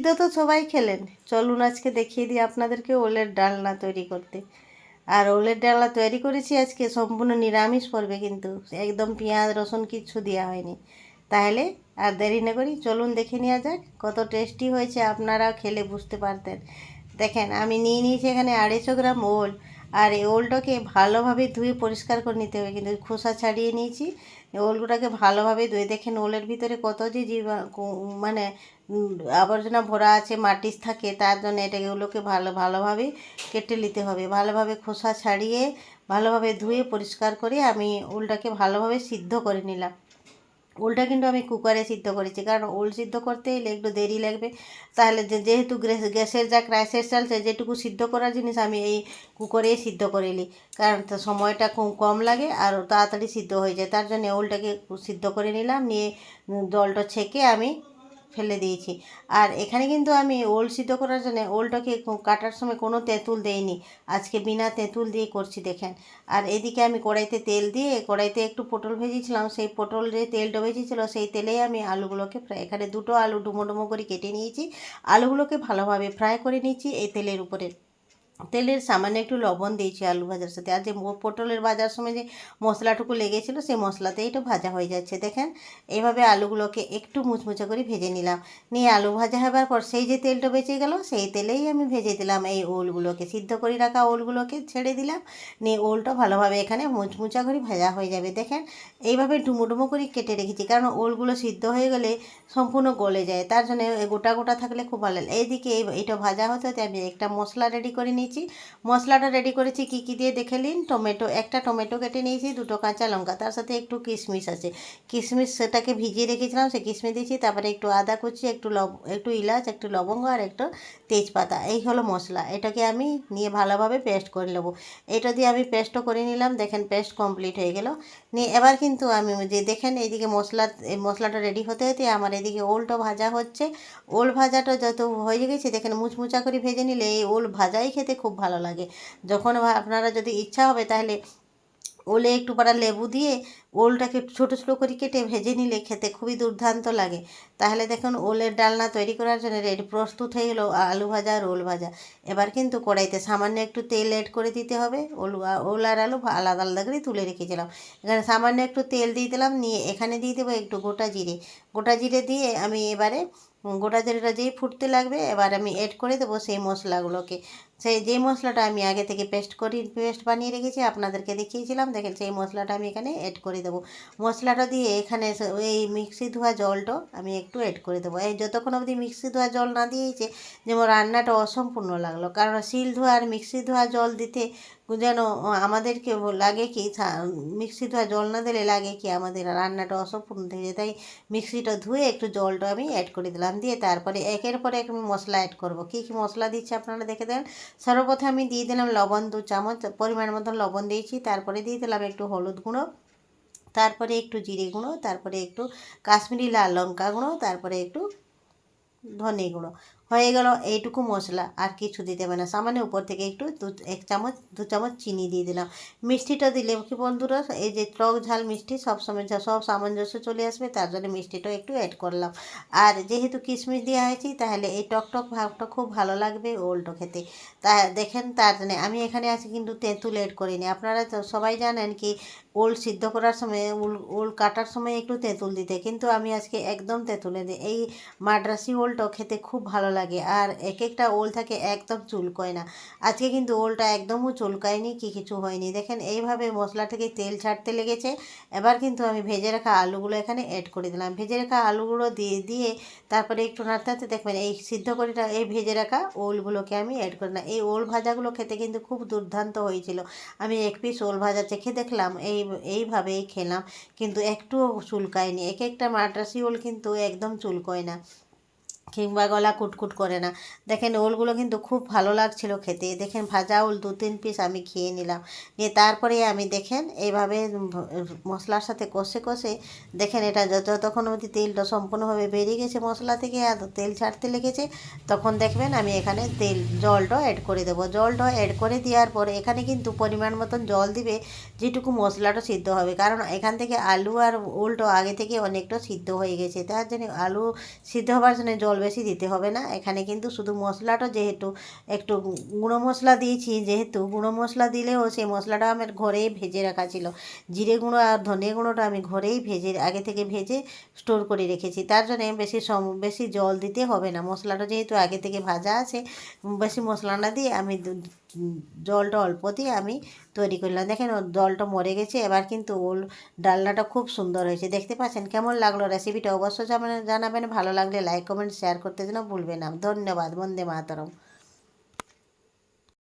সিদ্ধ তো সবাই খেলেন, চলুন আজকে দেখিয়ে দিই আপনাদেরকে ওলের ডালনা তৈরি করতে। আর ওলের ডালনা তৈরি করেছি আজকে সম্পূর্ণ নিরামিষ পড়বে, কিন্তু একদম পেঁয়াজ রসুন কিচ্ছু দেওয়া হয়নি। তাহলে আর দেরি না করি চলুন দেখে নেওয়া যাক কত টেস্টি হয়েছে, আপনারা খেলে বুঝতে পারতেন। দেখেন আমি নিয়ে নিয়েছি এখানে 250 গ্রাম ওল। আর এই ওলটাকে ভালোভাবে ধুয়ে পরিষ্কার করে নিতে হবে, কিন্তু খোসা ছাড়িয়ে নিয়েছি। ওলগুলোকে ভালোভাবে ধুয়ে দেখেন ওলের ভিতরে কত যে মানে আবর্জনা ভরা আছে, মাটির থাকে, তার জন্য এটাগুলোকে ভালোভাবে কেটে নিতে হবে। ভালোভাবে খোসা ছাড়িয়ে ভালোভাবে ধুয়ে পরিষ্কার করে আমি ওলটাকে ভালোভাবে সিদ্ধ করে নিলাম। ওলটা কিন্তু আমি কুকারে সিদ্ধ করেছি, কারণ ওল সিদ্ধ করতে এলে একটু দেরি লাগবে। তাহলে যেহেতু গ্যাসের যা ক্রাইসিস চলছে, যেটুকু সিদ্ধ করার জিনিস আমি এই কুকারেই সিদ্ধ করে নিই, কারণ তো সময়টা খুব কম লাগে আর তাড়াতাড়ি সিদ্ধ হয়ে যায়। তার জন্য ওলটাকে সিদ্ধ করে নিলাম, নিয়ে জলটা ছেঁকে আমি ফেলে দিয়েছি। আর এখানে কিন্তু আমি ওল সিদ্ধ করার জন্য ওলটাকে কাটার সময় কোনো তেঁতুল দেইনি, আজকে বিনা তেঁতুল দিয়ে করছি দেখেন। আর এদিকে আমি কড়াইতে তেল দিয়ে কড়াইতে একটু পটল ভেজেছিলাম, সেই পটল যে তেলটা ভেজেছিল সেই তেলেই আমি আলুগুলোকে ফ্রাই, এখানে দুটো আলু ডুমো ডুমো করে কেটে নিয়েছি। আলুগুলোকে ভালোভাবে ফ্রাই করে নিয়েছি এই তেলের উপরে। তেলের সামান্য একটু লবণ দিয়েছি আলু ভাজার সাথে। আর যে পটলের ভাজার সময় যে মশলাটুকু লেগেছিলো সেই মশলাতেই একটু ভাজা হয়ে যাচ্ছে দেখেন। এইভাবে আলুগুলোকে একটু মুচমুচে করে ভেজে নিলাম, নিয়ে আলু ভাজা হবার পর সেই যে তেলটা বেঁচে গেল সেই তেলেই আমি ভেজে দিলাম এই ওলগুলোকে, সিদ্ধ করে রাখা ওলগুলোকে ছেড়ে দিলাম, নিয়ে ওলটা ভালোভাবে এখানে মুচমুচা করে ভাজা হয়ে যাবে দেখেন। এইভাবে ডুমো ডুমো করে কেটে রেখেছি, কারণ ওলগুলো সিদ্ধ হয়ে গেলে সম্পূর্ণ গলে যায়, তার জন্য গোটা গোটা থাকলে খুব ভালো লাগে। এইদিকে এইটা ভাজা হতে হতে আমি একটা মশলা রেডি করে নিয়েছি। মশলাটা রেডি করেছি কী কী দিয়ে দেখে নিন। একটা টমেটো কেটে নিয়েছি, দুটো কাঁচা লঙ্কা, তার সাথে একটু কিশমিশ আছে, কিশমিশ সেটাকে ভিজিয়ে রেখেছিলাম, সে কিশমিশ দিয়েছি। তারপরে একটু আদা কুচি, একটু এলাচ, একটু লবঙ্গ আর একটু তেজপাতা, এই হলো মশলা। এটাকে আমি নিয়ে ভালোভাবে পেস্ট করে নেবো। এটা দিয়ে আমি পেস্টও করে নিলাম, দেখেন পেস্ট কমপ্লিট হয়ে গেল। নিয়ে এবার কিন্তু আমি যে দেখেন এইদিকে মশলাটা রেডি হতে হতে আমার এদিকে ওলটা ভাজা হচ্ছে। ওল ভাজাটা যত হয়ে গেছে দেখেন, মুচমুচা করে ভেজে নিলে এই ওল ভাজাই খেতে খুব ভালো লাগে। যখন আপনারা যদি ইচ্ছা হবে তাহলে ওলে একটু পারা লেবু দিয়ে ওলটাকে ছোটো ছোটো করে কেটে ভেজে নিলে খেতে খুবই দুর্দান্ত লাগে। তাহলে দেখুন ওলের ডালনা তৈরি করার জন্য রেডি প্রস্তুত হয়ে গেলো আলু ভাজা আর ওল ভাজা। এবার কিন্তু কড়াইতে সামান্য একটু তেল অ্যাড করে দিতে হবে। ওল আর আলু আলাদা আলাদা করে তুলে রেখেছিলাম, এখানে সামান্য একটু তেল দিয়ে দিলাম, নিয়ে এখানে দিয়ে দেবো একটু গোটা জিরে দিয়ে আমি এবারে গোটা জিরেটা যেই ফুটতে লাগবে এবার আমি অ্যাড করে দেবো সেই মশলাগুলোকে। যে মশলাটা আমি আগে থেকে পেস্ট বানিয়ে রেখেছি আপনাদেরকে দেখিয়েছিলাম, দেখেন সেই মশলাটা আমি এখানে অ্যাড করে দেবো। মশলাটা দিয়ে এখানে এই মিক্সি ধোয়া জলটা আমি একটু অ্যাড করে দেবো। এই যতক্ষণ অবধি মিক্সি ধোয়া জল না দিয়েছে যেমন রান্নাটা অসম্পূর্ণ লাগলো, কারণ শিল ধোয়া আর মিক্সি ধোয়া জল দিতে যেন আমাদেরকে লাগে কি, মিক্সি ধোয়া জল না দিলে লাগে কি আমাদের রান্নাটা অসম্পূর্ণ থেকে যায়। তাই মিক্সিটা ধুয়ে একটু জলটা আমি অ্যাড করে দিলাম, দিয়ে তারপরে একের পরে এক মশলা অ্যাড করব। কী কী মশলা দিচ্ছি আপনারা দেখে দেন। সর্বপ্রথমে আমি দিয়ে দিলাম লবণ 2 চামচ, পরিমাণ মতন লবণ দিয়েছি। তারপরে দিয়ে দিলাম একটু হলুদ গুঁড়ো, তারপরে একটু জিরে গুঁড়ো, তারপরে একটু কাশ্মীরি লাল লঙ্কা গুঁড়ো, তারপরে একটু ধনে গুঁড়ো। হয়ে গেল এইটুকু মশলা, আর কিছু দিতে হবে না। সামান্য উপর থেকে একটু 2 চামচ চিনি দিয়ে দিলাম। মিষ্টিটা দিলে কি বন্ধুরা, এই যে টক ঝাল মিষ্টি সবসময় সব সামঞ্জস্য চলে আসবে, তার জন্য মিষ্টিটাও একটু অ্যাড করলাম। আর যেহেতু কিশমিশ দেওয়া হয়েছে তাহলে এই টক ভাবটা খুব ভালো লাগবে ওলটো খেতে। তা দেখেন তার জন্য আমি এখানে আছি কিন্তু তেঁতুল অ্যাড করিনি। আপনারা তো সবাই জানেন কি ওল সিদ্ধ করার সময় ওল কাটার সময় একটু তেঁতুল দিতে, কিন্তু আমি আজকে একদম তেঁতুলে দিই। এই মাদ্রাসি ওলটা খেতে খুব ভালো লাগে, আর এক একটা ওল থাকে একদম চুলকয় না। আজকে কিন্তু ওলটা একদমও চুলকায়নি, কি কিছু হয়নি। দেখেন এইভাবে মশলা থেকে তেল ছাড়তে লেগেছে। এবার কিন্তু আমি ভেজে রাখা আলুগুলো এখানে অ্যাড করে দিলাম। ভেজে রাখা আলুগুলো দিয়ে তারপরে একটু নাড়তে দেখবেন এই সিদ্ধ করে এই ভেজে রাখা ওলগুলোকে আমি অ্যাড করে দিলাম। এই ওল ভাজাগুলো খেতে কিন্তু খুব দুর্দান্ত হয়েছিল। আমি এক পিস ওল ভাজা চেখে দেখলাম, এইভাবেই খেলাম, কিন্তু একটুও চুলকায়নি। এক একটা মাদ্রাসি ওল কিন্তু একদম চুলকয় না কিংবা গলা কুটকুট করে না। দেখেন ওলগুলো কিন্তু খুব ভালো লাগছিল খেতে। দেখেন ভাজা ওল 2-3 পিস আমি খেয়ে নিলাম, নিয়ে তারপরে আমি দেখেন এইভাবে মশলার সাথে কষে দেখেন এটা যতক্ষণ অবধি তেলটা সম্পূর্ণভাবে বেরিয়ে গেছে মশলা থেকে আর তেল ছাড়তে লেগেছে, তখন দেখবেন আমি এখানে জলটা অ্যাড করে দেবো। জলটা অ্যাড করে দেওয়ার পরে এখানে কিন্তু পরিমাণ মতন জল দিবে, যেটুকু মশলাটা সিদ্ধ হবে, কারণ এখান থেকে আলু আর ওলটা আগে থেকে অনেকটা সিদ্ধ হয়ে গেছে, তার জন্য আলু সিদ্ধ হওয়ার জন্য জল বেশি দিতে হবে না। এখানে কিন্তু শুধু মশলাটা যেহেতু একটু গুঁড়ো মশলা দিয়েছি, যেহেতু গুঁড়ো মশলা দিলেও সেই মশলাটা আমার ঘরেই ভেজে রাখা ছিল। জিরে গুঁড়ো আর ধনে গুঁড়োটা আমি ঘরেই আগে থেকে ভেজে স্টোর করে রেখেছি, তার জন্যে বেশি জল দিতে হবে না। মশলাটা যেহেতু আগে থেকে ভাজা আছে, বেশি মশলা না দিয়ে আমি জলটা অল্প দিয়ে আমি তৈরি করলাম। দেখেন ওর জলটা মরে গেছে। এবার কিন্তু ওল ডালনাটা খুব সুন্দর হয়েছে, দেখতে পাচ্ছেন। কেমন লাগলো রেসিপিটা অবশ্যই জানাবেন। ভালো লাগলে লাইক কমেন্ট শেয়ার করতে যেন ভুলবেন না। ধন্যবাদ। বন্দে মাতরম।